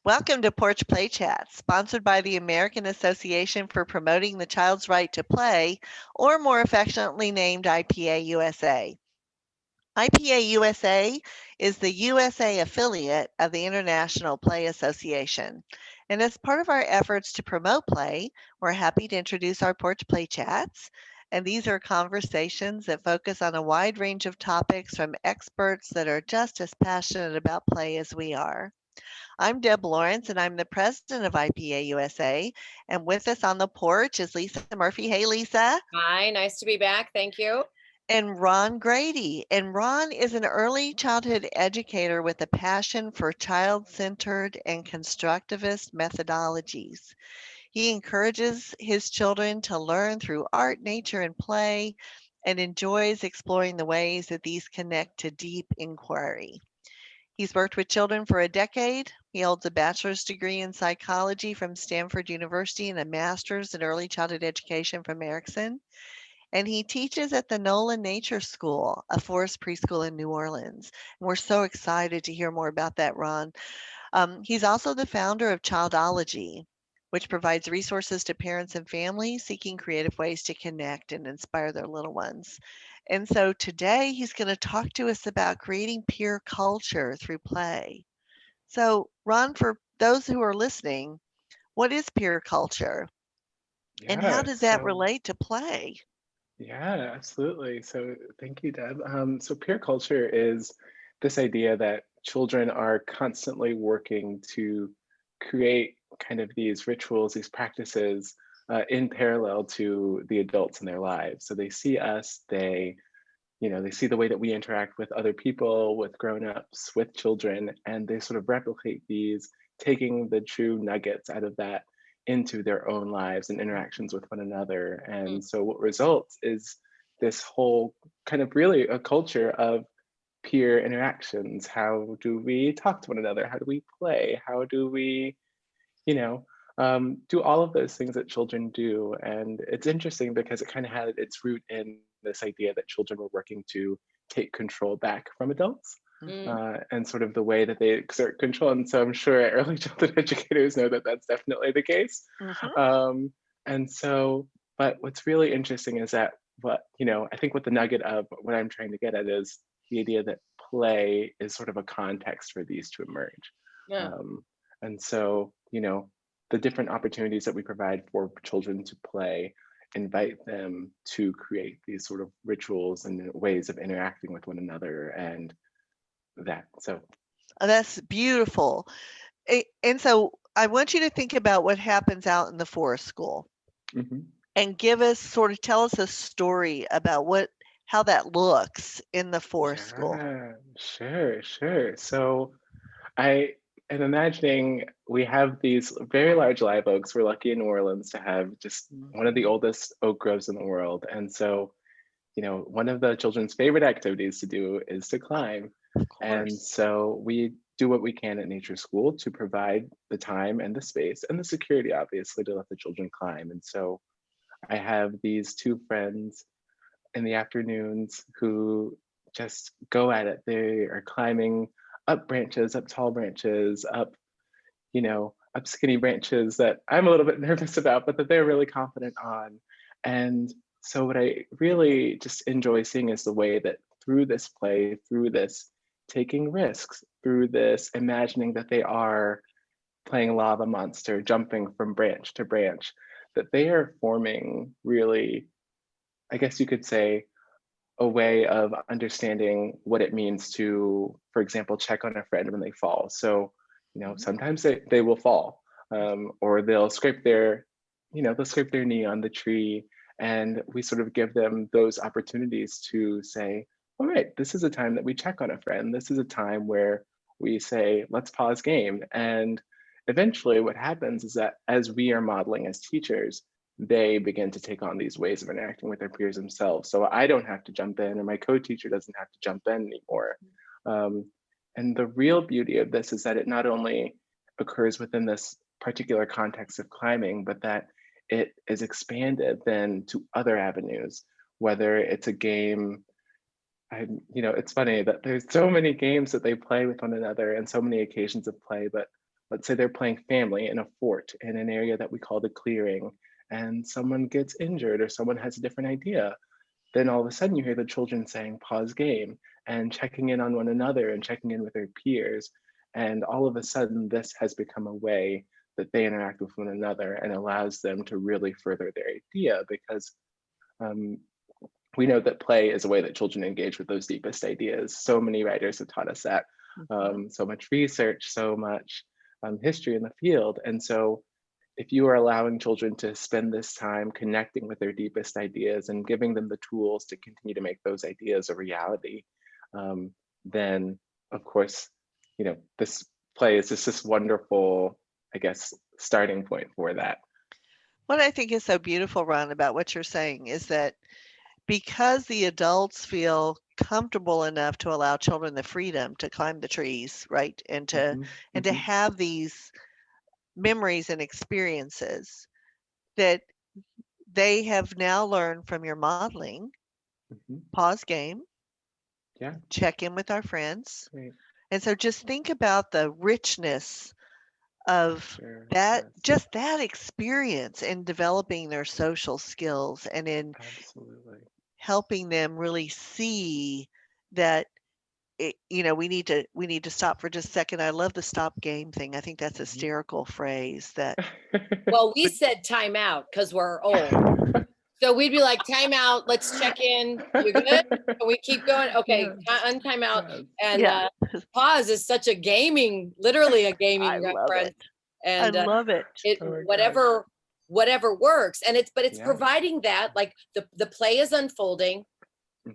Welcome to Porch Play Chat, sponsored by the American Association for Promoting the Child's Right to Play, or more affectionately named IPA-USA. IPA-USA is the USA affiliate of the International Play Association. And as part of our efforts to promote play, we're happy to introduce our Porch Play Chats. And these are conversations that focus on a wide range of topics from experts that are just as passionate about play as we are. I'm Deb Lawrence, and I'm the president of IPA USA. And with us on the porch is Lisa Murphy. Hey, Lisa. Hi, nice to be back. Thank you. And Ron Grady. And Ron is an early childhood educator with a passion for child centered and constructivist methodologies. He encourages his children to learn through art, nature, and play, and enjoys exploring the ways that these connect to deep inquiry. He's worked with children for a decade. He holds a bachelor's degree in psychology from Stanford University and a master's in early childhood education from Erikson. And he teaches at the NOLA Nature School, a forest preschool in New Orleans. And we're so excited to hear more about that, Ron. He's also the founder of Childology, which provides resources to parents and families seeking creative ways to connect and inspire their little ones. And so today he's going to talk to us about creating peer culture through play. So, Ron, for those who are listening, what is peer culture and how Yeah, does that so relate to play? yeah, absolutely. So thank you, Deb. So peer culture is this idea that children are constantly working to create kind of these rituals, these practices in parallel to the adults in their lives. So they see us, they see the way that we interact with other people, with grown-ups, with children, and they sort of replicate these, taking the true nuggets out of that into their own lives and interactions with one another. Mm. And so what results is this whole kind of really a culture of peer interactions. How do we talk to one another? How do we play? How do we, you know, do all of those things that children do? And it's interesting because it kind of had its root in this idea that children were working to take control back from adults Mm. and sort of the way that they exert control. And so I'm sure early childhood educators know that that's definitely the case. Mm-hmm. Um, and so, but what's really interesting is that I think what the nugget of what I'm trying to get at is the idea that play is sort of a context for these to emerge. Yeah. Um, and so, the different opportunities that we provide for children to play invite them to create these sort of rituals and ways of interacting with one another and that. So, Oh, that's beautiful. And so I want you to think about what happens out in the forest school mhm. and tell us a story about how that looks in the forest school. Yeah, sure, sure. So I am imagining we have these very large live oaks. We're lucky in New Orleans to have just one of the Mhm. oldest oak groves in the world. And so, one of the children's favorite activities to do is to climb. Of And course. so we do what we can at nature school to provide the time and the space and the security, obviously, to let the children climb. And so I have these two friends in the afternoons who just go at it. They are climbing up branches, up tall branches, up skinny branches that I'm a little bit nervous about, but that they're really confident on. And so, what I really just enjoy seeing is the way that through this play, through this taking risks, through this imagining that they are playing lava monster, jumping from branch to branch, that they are forming really, I guess you could say, a way of understanding what it means to, for example, check on a friend when they fall. So, Mhm. sometimes they will fall, or they'll scrape their knee on the tree, and we sort of give them those opportunities to say, all right, this is a time that we check on a friend. This is a time where we say, let's pause game. And eventually, what happens is that as we are modeling as teachers, they begin to take on these ways of interacting with their peers themselves. So I don't have to jump in, or my co-teacher doesn't have to jump in anymore. Um, and the real beauty of this is that it not only occurs within this particular context of climbing, but that it is expanded then to other avenues, whether it's a game. It's funny that there's so many games that they play with one another and so many occasions of play, but let's say they're playing family in a fort in an area that we call the clearing, and someone gets injured or someone has a different idea, then all of a sudden you hear the children saying pause game and checking in on one another and checking in with their peers. And all of a sudden this has become a way that they interact with one another and allows them to really further their idea, because we know that play is a way that children engage with those deepest ideas. So many writers have taught us that, so much research, so much history in the field. And so if you are allowing children to spend this time connecting with their deepest ideas and giving them the tools to continue to make those ideas a reality, then of course, this play is just this wonderful, I guess, starting point for that. What I think is so beautiful, Ron, about what you're saying is that because the adults feel comfortable enough to allow children the freedom to climb the trees, right? And to have these memories and experiences, that they have now learned from your modeling, pause game, check in with our friends. Great. And so just think about the richness of that, just that experience in developing their social skills and in helping them really see that we need to stop for just a second. I love the stop game thing. I think that's a hysterical phrase that. Well, we said time out because we're old. So we'd be like, time out, let's check in. You good? And we keep going. Okay, time out. And pause is such a literally a gaming reference. And I love it. Whatever works. And it's providing that, like the play is unfolding.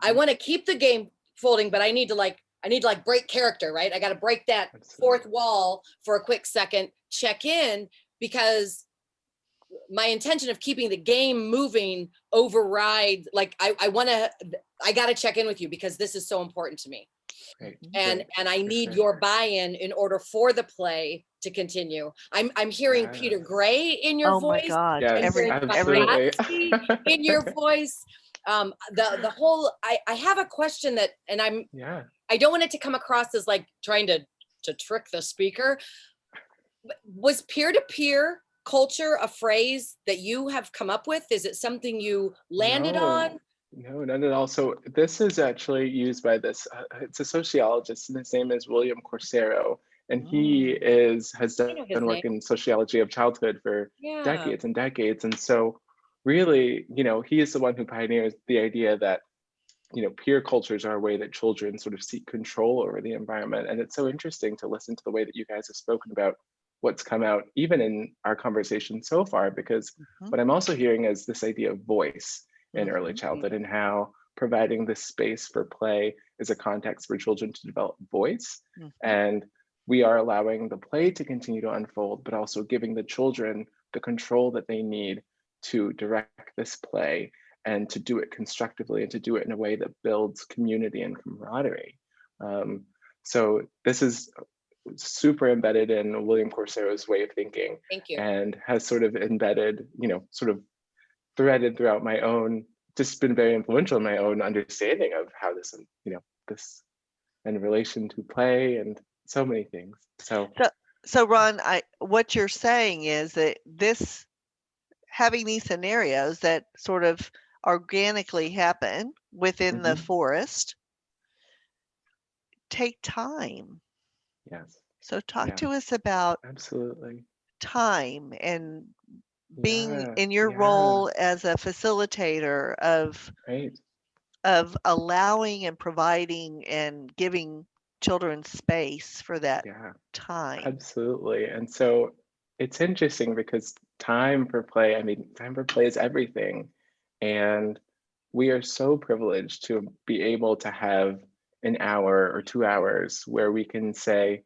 I want to keep the game folding, but I need to break character, right? I got to break that fourth wall for a quick second, check in, because my intention of keeping the game moving override, like I got to check in with you because this is so important to me. And I need your buy-in in order for the play to continue. I'm hearing Peter Gray in your voice. Oh my God. Absolutely. In your voice. The whole, I have a question that, and I don't want it to come across as like trying to trick the speaker. Was peer-to-peer culture a phrase that you have come up with? Is it something you landed on? No, not at all. So this is actually used by it's a sociologist, and his name is William Coursero, and he has done work in sociology of childhood for decades and decades. And so really, he is the one who pioneers the idea that, peer cultures are a way that children sort of seek control over the environment. And it's so interesting to listen to the way that you guys have spoken about what's come out even in our conversation so far, because what I'm also hearing is this idea of voice in early childhood, and how providing this space for play is a context for children to develop voice. And we are allowing the play to continue to unfold, but also giving the children the control that they need to direct this play and to do it constructively and to do it in a way that builds community and camaraderie. So this is super embedded in William Coursero's way of thinking. Thank you. And has sort of embedded, sort of threaded throughout my own, just been very influential in my own understanding of how this, this in relation to play and so many things. So Ron, what you're saying is that having these scenarios that sort of organically happen within the forest take time. Yes. So talk to us about absolutely time and being in your role as a facilitator of allowing and providing and giving children space for that time. Absolutely. And so it's interesting because time for play is everything. And we are so privileged to be able to have an hour or 2 hours where we can say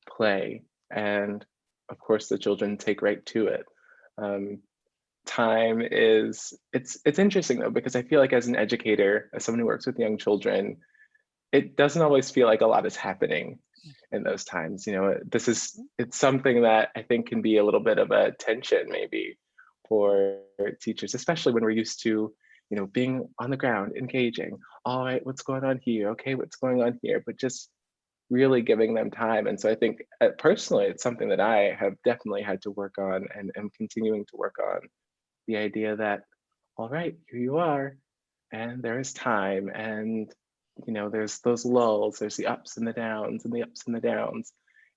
play. And of course, the children take right to it. Time is, it's interesting though, because I feel like as an educator, as someone who works with young children, it doesn't always feel like a lot is happening in those times. It's something that I think can be a little bit of a tension maybe for teachers, especially when we're used to, being on the ground, engaging. All right, what's going on here? Okay, what's going on here? But just really giving them time. And so I think personally, it's something that I have definitely had to work on and am continuing to work on. The idea that, all right, here you are, and there is time, and there's those lulls, there's the ups and the downs, and the ups and the downs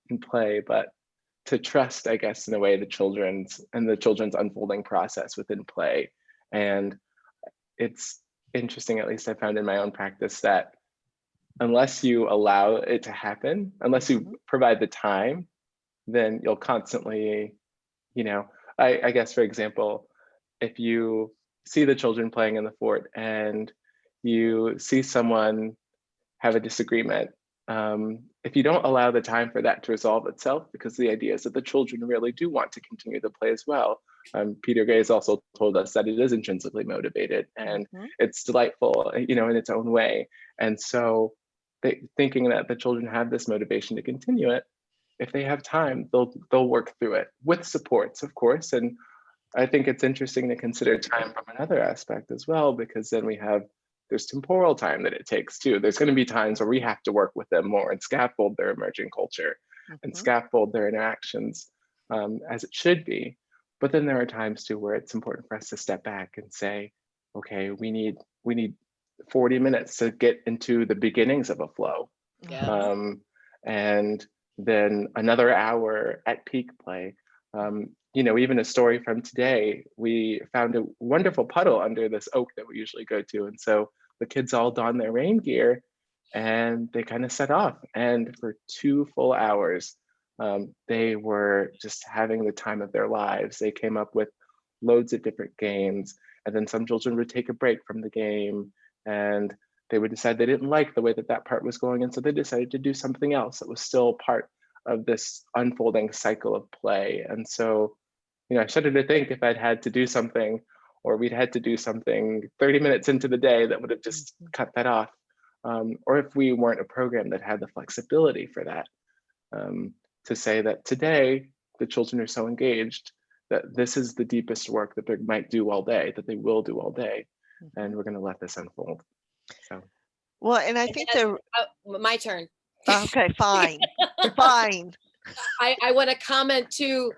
in play, but to trust, I guess, in a way, the children's unfolding process within play. And it's interesting, at least I found in my own practice, that unless you allow it to happen, unless you provide the time, then you'll constantly, I guess, for example, if you see the children playing in the fort and you see someone have a disagreement, if you don't allow the time for that to resolve itself, because the idea is that the children really do want to continue to play as well. Peter Gray has also told us that it is intrinsically motivated and it's delightful, in its own way. And so thinking that the children have this motivation to continue it, if they have time, they'll work through it with supports, of course. And I think it's interesting to consider time from another aspect as well, because then there's temporal time that it takes too. There's going to be times where we have to work with them more and scaffold their emerging culture and scaffold their interactions as it should be. But then there are times too where it's important for us to step back and say, okay, we need 40 minutes to get into the beginnings of a flow. Yeah. And then another hour at peak play. Even a story from today, we found a wonderful puddle under this oak that we usually go to. And so the kids all donned their rain gear and they kind of set off. And for 2 full hours, they were just having the time of their lives. They came up with loads of different games. And then some children would take a break from the game and they would decide they didn't like the way that part was going. And so they decided to do something else that was still part of this unfolding cycle of play. And so, I shudder to think if I'd had to do something, or we'd had to do something 30 minutes into the day that would have just cut that off. Or if we weren't a program that had the flexibility for that, to say that today the children are so engaged that this is the deepest work that they might do all day, that they will do all day. And we're going to let this unfold. So. Well, and I think my turn. Okay, fine. Fine. I want to comment to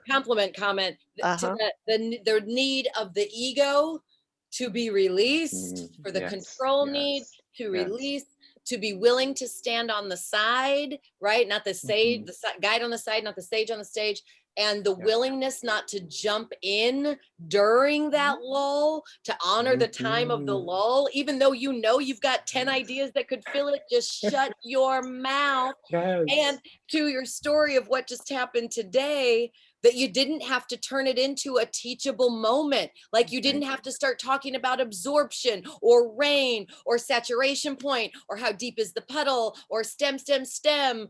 compliment comment to the need of the ego to be released, for the control need to release, to be willing to stand on the side, right? Not the sage, the guide on the side, not the sage on the stage. And the willingness not to jump in during that lull, to honor the time of the lull, even though you've got 10 ideas that could fill it, just shut your mouth. Yes. And to your story of what just happened today, that you didn't have to turn it into a teachable moment. Like you didn't have to start talking about absorption or rain or saturation point or how deep is the puddle or stem, or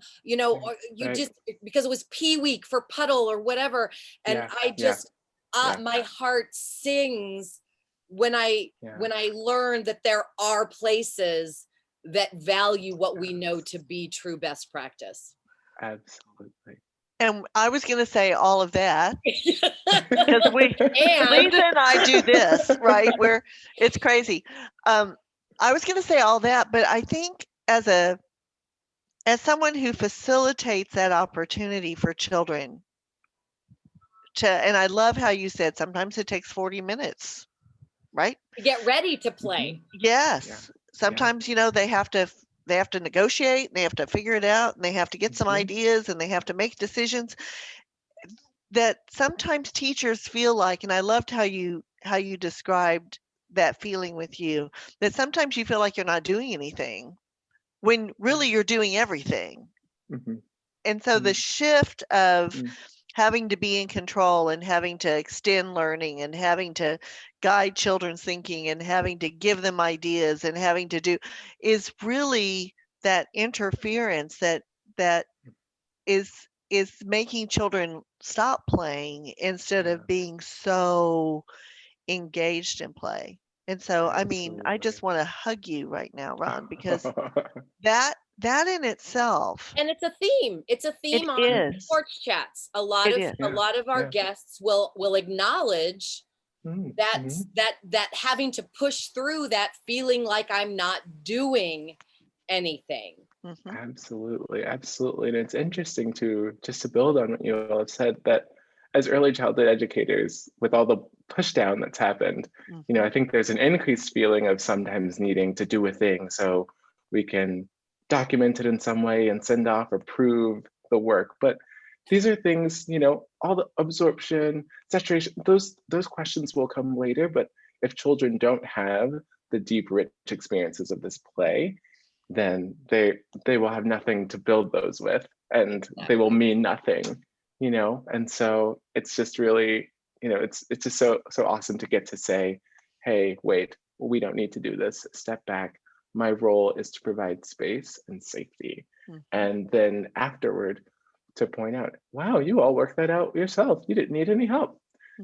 you just, because it was P week for puddle or whatever. And my heart sings when I learned that there are places that value what we know to be true best practice. Absolutely. And I was going to say all of that because Lisa and I do this, right? Where it's crazy. I was going to say all that, but I think as someone who facilitates that opportunity for children and I love how you said sometimes it takes 40 minutes, right? To get ready to play. Yes. Yeah. Sometimes, they have to negotiate, and they have to figure it out, and they have to get some ideas, and they have to make decisions that sometimes teachers feel like, and I loved how you described that feeling with you, that sometimes you feel like you're not doing anything when really you're doing everything. And so the shift of having to be in control and having to extend learning and having to guide children's thinking and having to give them ideas and having to do is really that interference that is making children stop playing instead of being so engaged in play. And so, I mean, I just want to hug you right now, Ron, because that in itself. And it's a theme. It's a theme on Porch Chats. A lot of our guests will acknowledge that having to push through that feeling like I'm not doing anything. Mhm. Absolutely, absolutely. And it's interesting to just to build on what you all have said, that as early childhood educators, with all the push down that's happened, I Mhm. think there's an increased feeling of sometimes needing to do a thing so we can document it in some way and send off or prove the work. But these are things, all the absorption, saturation, those questions will come later. But if children don't have the deep, rich experiences of this play, then they will have nothing to build those with, and they will mean nothing, and so it's just really, it's just so awesome to get to say, hey, wait, we don't need to do this, step back, my role is to provide space and safety, Mhm. and then afterward to point out, wow, you all worked that out yourself, you didn't need any help,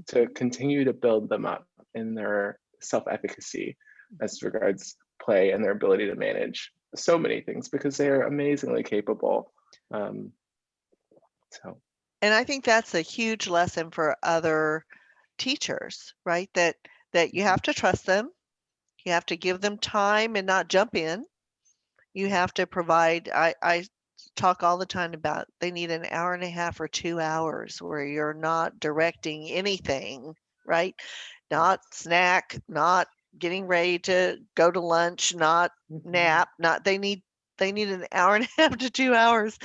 to Mhm. continue to build them up in their self-efficacy as regards play and their ability to manage so many things, because they are amazingly capable. Um, so And I think that's a huge lesson for other teachers, right? That you mhm, have to trust them. You have to give them time and not jump in. You have to provide. I talk all the time about they need an hour and a half or 2 hours where you're not directing anything, right? Not yes. snack, not getting ready to go to lunch, not Mhm, nap, not they need an hour and a half to 2 hours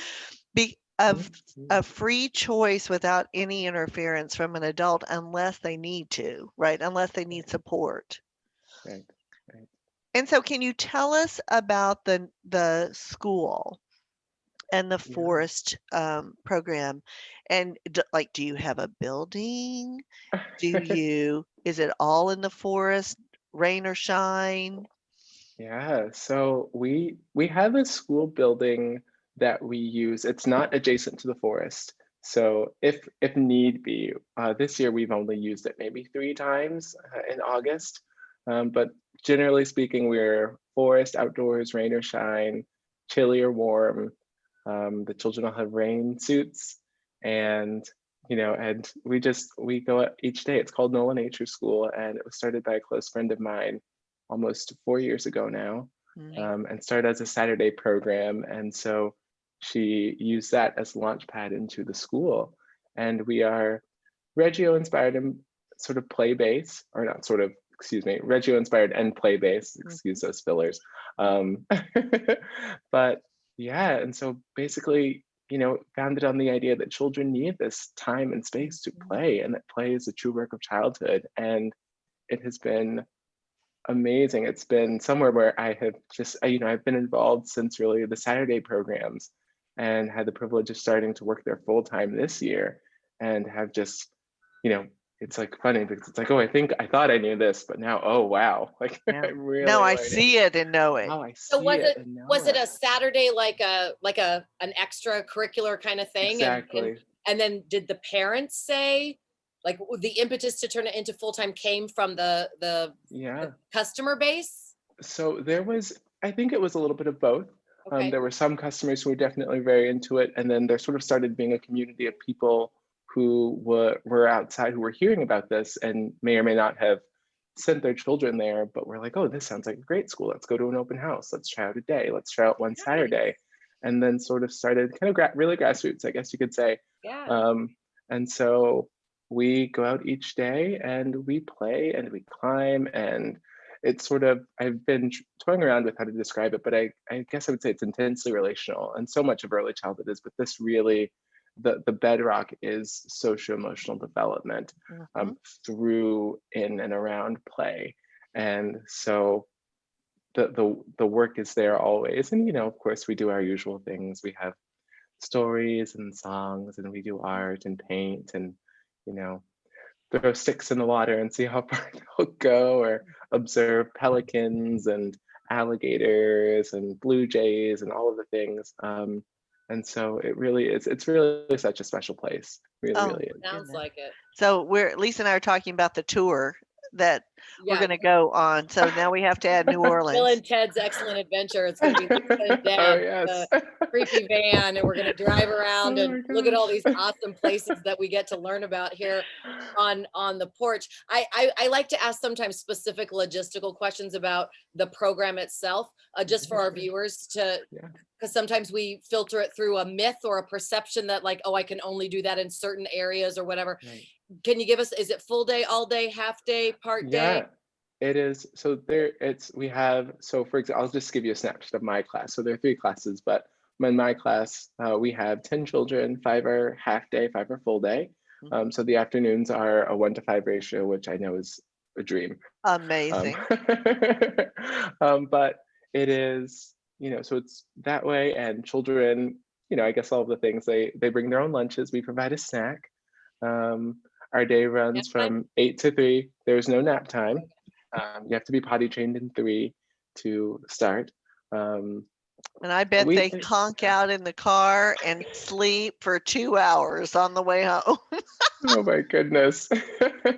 be mhm, of free choice without any interference from an adult unless they need to, right? Unless they need right, support. right, right. And so can you tell us about the school and the Yeah. forest program? And like, do you have a building? Do you, is it all in the forest, rain or shine? Yeah, so we have a school building that we use. It's not adjacent to the forest. So if need be, this year we've only used it maybe 3 times in August. But generally speaking, we're forest, outdoors, rain or shine, chilly or warm. The children will have rain suits, and and we go out each day. It's called NOLA Nature School, and it was started by a close friend of mine almost 4 years ago now, Mm, Nice. and started as a Saturday program. And so she used that as launch pad into the school. And we are Reggio inspired and sort of play base, or not sort of, excuse me, Reggio inspired and play base, excuse mhm, those fillers. Um, but yeah, and so basically, founded on the idea that children need this time and space to mhm. play, and that play is a true work of childhood. And it has been amazing. It's been somewhere where I have just, I've been involved since really the Saturday programs, and had the privilege of starting to work there full time this year, and have just, you know, it's like funny because it's like, oh, I thought I knew this, but now, oh, wow, like Yeah. I'm Now really I learning. see it and know it. Now I So see it and was know it it. a Saturday like a an extracurricular kind of thing? Exactly. And then did the parents say, like, the impetus to turn it into full time came from the Yeah. customer base? So there was, I think it was a little bit of both. Okay. There were some customers who were definitely very into it, and then there sort of started being a community of people who were outside, who were hearing about this and may or may not have sent their children there, but were like, oh, this sounds like a great school. Let's go to an open house. Let's try out a day. Let's try out one Nice. Saturday. And then sort of started kind of really grassroots, I guess you could say. Yeah. And so we go out each day and we play and we climb, and it's sort of, I've been toying around with how to describe it, but I guess I would say it's intensely relational. And so much of early childhood is, but this really, the bedrock is social emotional development, Mhm. through, in, and around play. And so the work is there always. And, of course, we do our usual things. We have stories and songs, and we do art and paint, and, you know, throw sticks in the water and see how far they'll go, or observe pelicans and alligators and blue jays and all of the things. And so it really is, it's really such a special place. Really, Oh really my is. Sounds goodness. like it. So Lisa and I are talking about the tour that we're Yeah. going to go on. So now we have to add New Bill Orleans. and Ted's Excellent Adventure. It's going to be Lisa and Oh, Deb, yes. the creepy van, and we're going to drive around Oh and my look at all gosh. these awesome places that we get to learn about here on the porch. I like to ask sometimes specific logistical questions about the program itself, just for Yeah, our sure. viewers to Yeah. because sometimes we filter it through a myth or a perception that like, oh, I can only do that in certain areas or whatever. Right. Can you give us, is it full day, all day, half day, part day? Yeah, it is. So we have, so for example, I'll just give you a snapshot of my class. So there are 3 classes, but in my class, we have 10 children, 5 are half day, 5 are full day. So the afternoons are a 1-to-5 ratio, which I know is a dream. Amazing. But it is, so it's that way, and children, I guess all of the things, they bring their own lunches. We provide a snack. Our day runs from 8 to 3. There's no nap time. You have to be potty trained in 3 to start. And I bet they conk out in the car and sleep for 2 hours on the way home. Oh my goodness.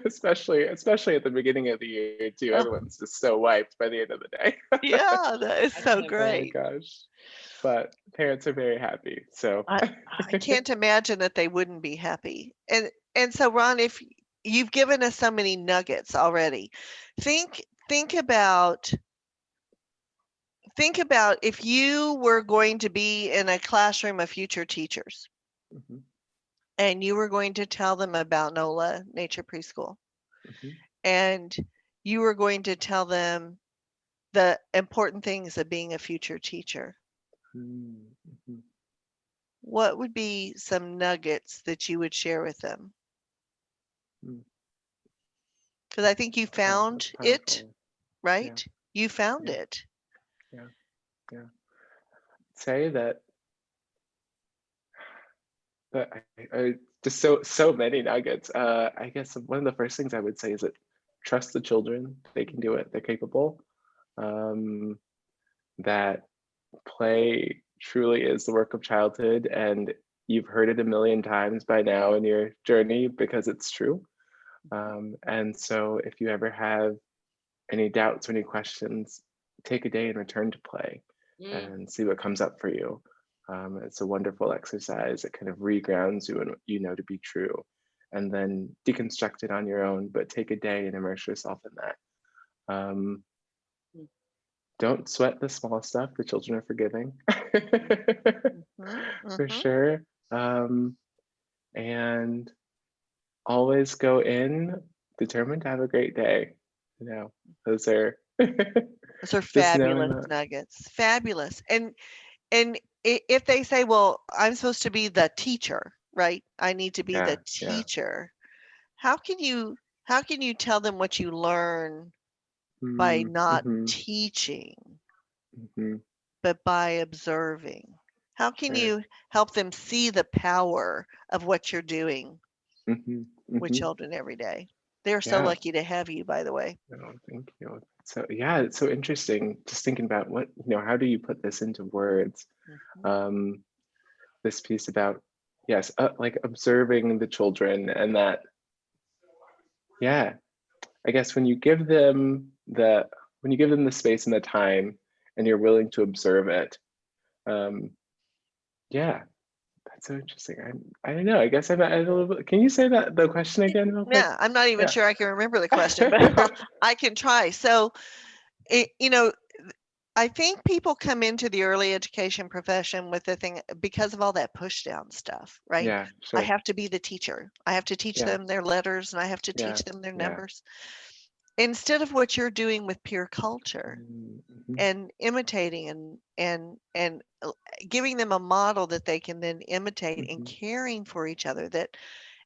especially at the beginning of the year too. Everyone's just so wiped by the end of the day. Yeah, that is so great. Oh my gosh. But parents are very happy. So I can't imagine that they wouldn't be happy. And so Ron, if you've given us so many nuggets already, think about if you were going to be in a classroom of future teachers and you were going to tell them about NOLA Nature Preschool and you were going to tell them the important things of being a future teacher. What would be some nuggets that you would share with them? Because I think you found it, right? Yeah. You found it. Yeah. Say that I just so many nuggets. I guess one of the first things I would say is that trust the children. They can do it. They're capable. That play truly is the work of childhood, and you've heard it a million times by now in your journey because it's true. And so if you ever have any doubts or any questions, take a day and return to play and see what comes up for you. It's a wonderful exercise. It kind of regrounds you and to be true, and then deconstruct it on your own, but take a day and immerse yourself in that. Don't sweat the small stuff. The children are forgiving. For sure. And always go in determined to have a great day. Those are fabulous nuggets. Fabulous. And if they say, well, I'm supposed to be the teacher, right? I need to be the teacher. How can you tell them what you learn by not teaching, but by observing? How can you help them see the power of what you're doing with children every day? They're so lucky to have you, by the way. Oh, thank you. So yeah, it's so interesting just thinking about what, how do you put this into words? This piece about, yes, like observing the children, and that, I guess when you give them the space and the time and you're willing to observe it, that's so interesting. I don't know. I guess I'm a little bit. Can you say the question again real quick? Yeah, I'm not even sure I can remember the question, but I can try. So, I think people come into the early education profession with the thing because of all that push down stuff, right? Yeah, sure. I have to be the teacher. I have to teach them their letters and I have to teach them their numbers. Instead of what you're doing with peer culture and imitating and giving them a model that they can then imitate and caring for each other, that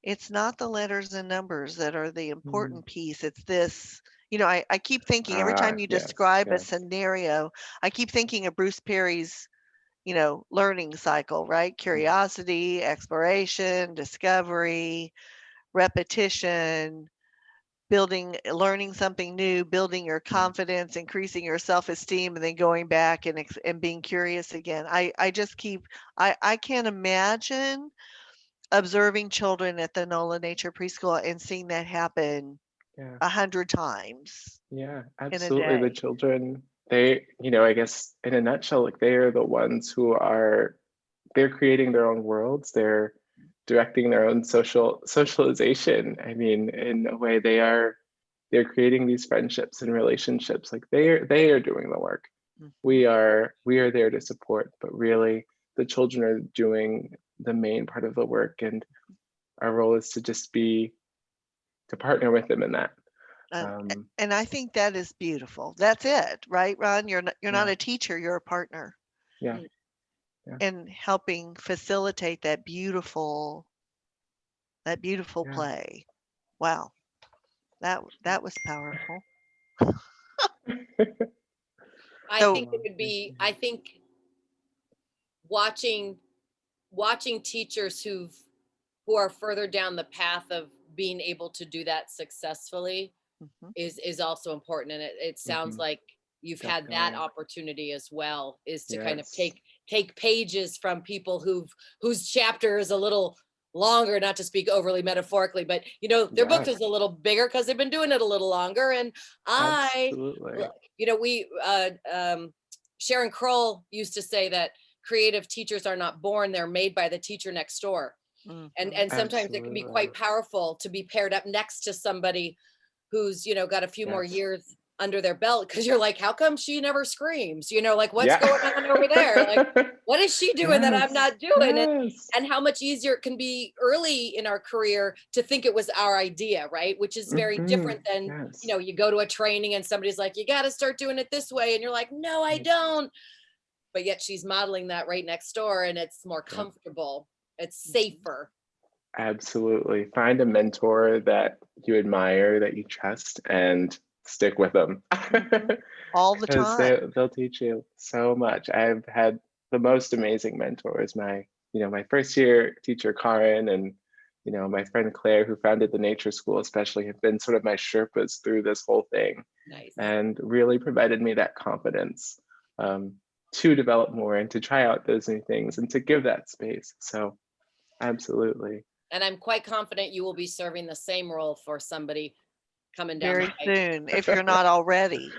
it's not the letters and numbers that are the important piece. It's this, I keep thinking every time you describe a scenario, I keep thinking of Bruce Perry's, learning cycle, right? Curiosity, exploration, discovery, repetition, learning something new, building your confidence, increasing your self-esteem, and then going back and being curious again. I can't imagine observing children at the NOLA Nature Preschool and seeing that happen 100 times. Yeah, absolutely. The children, they, I guess in a nutshell, like they are the ones who they're creating their own worlds. They're directing their own socialization. I mean, in a way, they're creating these friendships and relationships. Like they are doing the work. we are there to support, but really the children are doing the main part of the work, and our role is to just be to partner with them in that. And I think that is beautiful. That's it, right, Ron? You're not Yeah. a teacher, you're a partner. Yeah. And helping facilitate that beautiful play. Wow. That was powerful. I So- think it would be, I think watching teachers who are further down the path of being able to do that successfully is also important. And it sounds like you've had that opportunity as well, is to kind of take pages from people whose chapter is a little longer, not to speak overly metaphorically, but you know, their book is a little bigger because they've been doing it a little longer. And you know, we Sharon Kroll used to say that creative teachers are not born, they're made by the teacher next door. And sometimes it can be quite powerful to be paired up next to somebody who's, you know, got a few more years under their belt, because you're like, how come she never screams? You know, like what's going on over there? Like, what is she doing that I'm not doing? And how much easier it can be early in our career to think it was our idea, right? Which is very different than, you know, you go to a training and somebody's like, you got to start doing it this way. And you're like, no, I don't. But yet she's modeling that right next door, and it's more comfortable. It's safer. Absolutely. Find a mentor that you admire, that you trust, and stick with them. All the time. They'll teach you so much. I've had the most amazing mentors. My first year teacher, Karen, and, you know, my friend Claire, who founded the Nature School, especially, have been sort of my Sherpas through this whole thing. And really provided me that confidence to develop more and to try out those new things and to give that space. So absolutely. And I'm quite confident you will be serving the same role for somebody coming down very soon, if you're not already.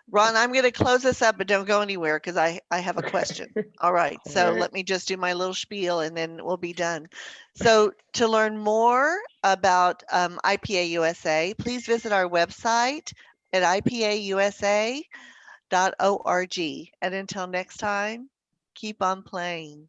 Ron, I'm going to close this up, but don't go anywhere because I have a question. All right. So let me just do my little spiel and then we'll be done. So to learn more about IPA-USA, please visit our website at IPA-USA.org. And until next time, keep on playing.